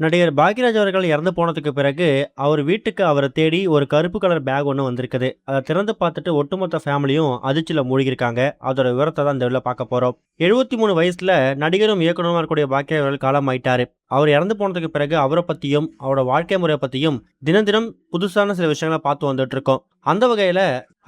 நடிகர் பாக்யராஜ் அவர்கள் இறந்து போனதுக்கு பிறகு, அவர் வீட்டுக்கு அவர தேடி ஒரு கருப்பு கலர் பேக் ஒண்ணு வந்திருக்குது. அத திறந்து பார்த்துட்டு ஒட்டுமொத்த ஃபேமிலியும் அதிர்ச்சியில மூழ்கியிருக்காங்க. அதோட விவரத்த தான் இந்த வீடியோல பார்க்க போறோம். 73 வயசுல நடிகரும் இயக்குனருமா இருக்கக்கூடிய பாக்யராஜ் அவர்கள் காலமாயிட்டாரு. அவர் இறந்து போனதுக்கு பிறகு அவர பத்தியும், அவரோட வாழ்க்கை முறைய பத்தியும் தினம் தினம் புதுசான சில விஷயங்கள பார்த்து வந்துட்டு இருக்கோம். அந்த வகையில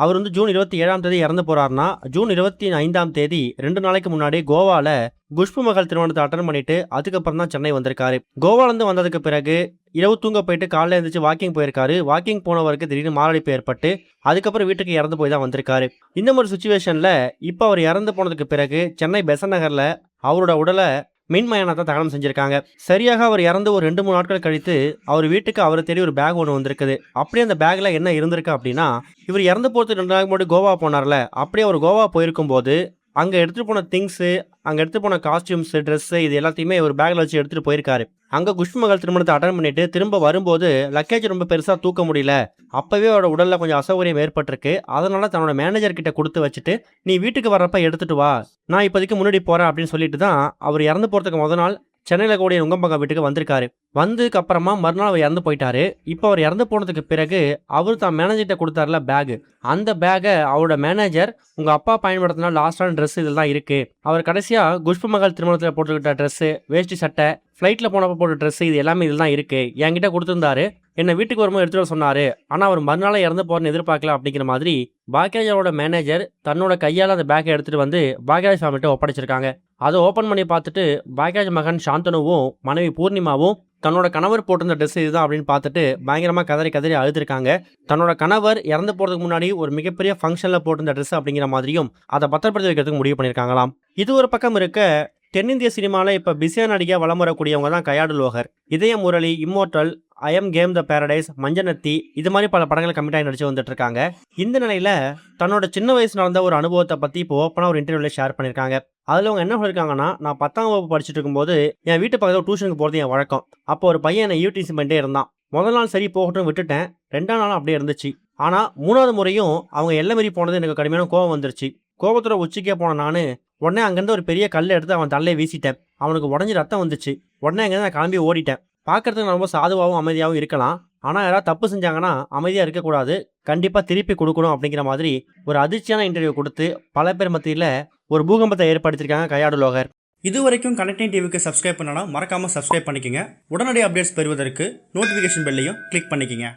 அவர் ஜூன் 27ஆம் தேதி இறந்து போறாருன்னா, ஜூன் 25ஆம் தேதி 2 நாளைக்கு முன்னாடி கோவால குஷ்பு மகள் திருமணத்தை அட்டெண்ட் பண்ணிட்டு அதுக்கப்புறம் தான் சென்னை வந்திருக்காரு. கோவாலேருந்து வந்ததுக்கு பிறகு இரவு தூங்க போயிட்டு காலைல எழுந்திரிச்சு வாக்கிங் போயிருக்காரு. வாக்கிங் போனவருக்கு திடீர்னு மாரடைப்பு ஏற்பட்டு அதுக்கப்புறம் வீட்டுக்கு இறந்து போய் தான் வந்திருக்காரு. இந்த மாதிரி சுச்சுவேஷன்ல இப்போ அவர் இறந்து போனதுக்கு பிறகு சென்னை பெசன்ட் நகர்ல அவரோட உடலை மின்மயானத்தை தகனம் செஞ்சிருக்காங்க. சரியாக அவர் இறந்து ஒரு 2-3 நாட்கள் கழித்து அவர் வீட்டுக்கு அவரை தேடி ஒரு பேக் ஒன்று வந்திருக்குது. அப்படியே அந்த பேக்ல என்ன இருந்திருக்கு அப்படின்னா, இவர் இறந்து போறதுக்கு 2 நாளைக்கு முன்னாடி கோவா போனார்ல, அப்படியே அவர் கோவா போயிருக்கும் போது அங்க எடுத்துட்டு போன திங்ஸ், அங்க எடுத்துட்டு போன காஸ்டியூம்ஸ், ட்ரெஸ் இது எல்லாத்தையுமே ஒரு பேக்ல வச்சு எடுத்துட்டு போயிருக்காரு. அங்க குஷ்பு மகள் திருமணத்தை அட்டன் பண்ணிட்டு திரும்ப வரும்போது லக்கேஜ் ரொம்ப பெருசா தூக்க முடியல. அப்பவே அவரோட உடல்ல கொஞ்சம் அசௌகரியம் ஏற்பட்டிருக்கு. அதனால தன்னோட மேனேஜர் கிட்ட கொடுத்து வச்சுட்டு, நீ வீட்டுக்கு வர்றப்ப எடுத்துட்டு வா, நான் இப்போதைக்கு முன்னாடி போறேன் அப்படின்னு சொல்லிட்டு தான் அவர் இறந்து போறதுக்கு முதல் நாள் சென்னையில் கூடிய நுங்கம்பாக்கம் வீட்டுக்கு வந்திருக்காரு. வந்ததுக்கு அப்புறமா மறுநாள் அவர் இறந்து போயிட்டாரு. இப்போ அவர் இறந்து போனதுக்கு பிறகு அவர் தான் மேனேஜர்கிட்ட கொடுத்தாருல பேக், அந்த பேக்கை அவரோட மேனேஜர் உங்க அப்பா பயன்படுத்தினா லாஸ்டான ட்ரெஸ் இதெல்லாம் இருக்கு, அவர் கடைசியா குஷ்பு மகள் திருமணத்தில் போட்டுக்கிட்ட ட்ரெஸ், வேஷ்டி சட்டை, ஃப்ளைட்ல போனப்போ போட்ட ட்ரெஸ் இது எல்லாமே இதெல்லாம் இருக்கு, என்கிட்ட கொடுத்துருந்தாரு, என்னை வீட்டுக்கு வரும்போது எடுத்துட்டு வர சொன்னாரு, ஆனா அவர் மறுநாளே இறந்து போறன்னு எதிர்பார்க்கல அப்படிங்கிற மாதிரி பாக்யராஜோட மேனேஜர் தன்னோட கையால் அந்த பேக்கை எடுத்துட்டு வந்து பாக்யராஜ் ஃபேமிலிட்ட ஒப்படைச்சிருக்காங்க. அதை ஓப்பன் பண்ணி பார்த்துட்டு பாக்யராஜ் மகன் சாந்தனுவும் மனைவி பூர்ணிமாவும் தன்னோட கணவர் போட்டிருந்த ட்ரெஸ் இதுதான் அப்படின்னு பார்த்துட்டு பயங்கரமாக கதறி கதறி அழுதுருக்காங்க. தன்னோட கணவர் இறந்து போகிறதுக்கு முன்னாடி ஒரு மிகப்பெரிய ஃபங்க்ஷனில் போட்டிருந்த ட்ரெஸ் அப்படிங்கிற மாதிரியும் அதை பத்திரப்படுத்தி வைக்கிறதுக்கு முடிவு பண்ணியிருக்காங்களாம். இது ஒரு பக்கம் இருக்க, தென்னிந்திய சினிமாவில் இப்போ பிஸியாக நடிகை வலம் வரக்கூடியவங்க தான் கயாடு லோகர், Idhaya Murali, immortal, I am game the paradise, Manjanathi, இது மாதிரி பல படங்களை கமிட் ஆகி நடிச்சு வந்துட்டு இருக்காங்க. இந்த நிலையில தன்னோட சின்ன வயசு நடந்த ஒரு அனுபவத்தை பற்றி இப்போ ஓப்பனாக ஒரு இன்டர்வியூல ஷேர் பண்ணியிருக்காங்க. அதில் அவங்க என்ன சொல்லியிருக்காங்கன்னா, நான் 10ஆம் வகுப்பு படிச்சுட்டு இருக்கும்போது என் வீட்டு பக்கத்தில் டியூஷனுக்கு போகிறது என் வழக்கம். அப்போ ஒரு பையன் என்னை யூடிசி பண்ணிட்டே இருந்தான். முதல் நாள் சரி போகட்டும் விட்டுட்டேன், 2ஆம் நாளும் அப்படியே இருந்துச்சு. ஆனால் 3ஆவது முறையும் அவங்க எல்லை மீறி போனது எனக்கு கடுமையான கோபம் வந்துருச்சு. கோபத்தோட உச்சிக்கே போன நான் உடனே அங்கேருந்து ஒரு பெரிய கல் எடுத்து அவன் தலையை வீசிட்டேன். அவனுக்கு உடஞ்சி ரத்தம் வந்துச்சு. உடனே அங்கேருந்து நான் கிளம்பி ஓடிட்டேன். பார்க்கறதுக்கு நான் ரொம்ப சாதுவாகவும் அமைதியாகவும் இருக்கலாம், ஆனால் யாராவது தப்பு செஞ்சாங்கன்னா அமைதியாக இருக்கக்கூடாது, கண்டிப்பாக திருப்பி கொடுக்கணும் அப்படிங்கிற மாதிரி ஒரு அதிர்ச்சியான இன்டர்வியூ கொடுத்து பல பேர் மத்தியில் ஒரு பூகம்பத்தை ஏற்படுத்தியிருக்காங்க கயாடு லோகர். இது வரைக்கும் கனெக்டிங் டிவிக்கு சப்ஸ்கிரைப் பண்ணனா மறக்காமல் சப்ஸ்கிரைப் பண்ணிக்கங்க. உடனடி அப்டேட்ஸ் பெறுவதற்கு நோட்டிஃபிகேஷன் பெல்லையும் கிளிக் பண்ணிக்கங்க.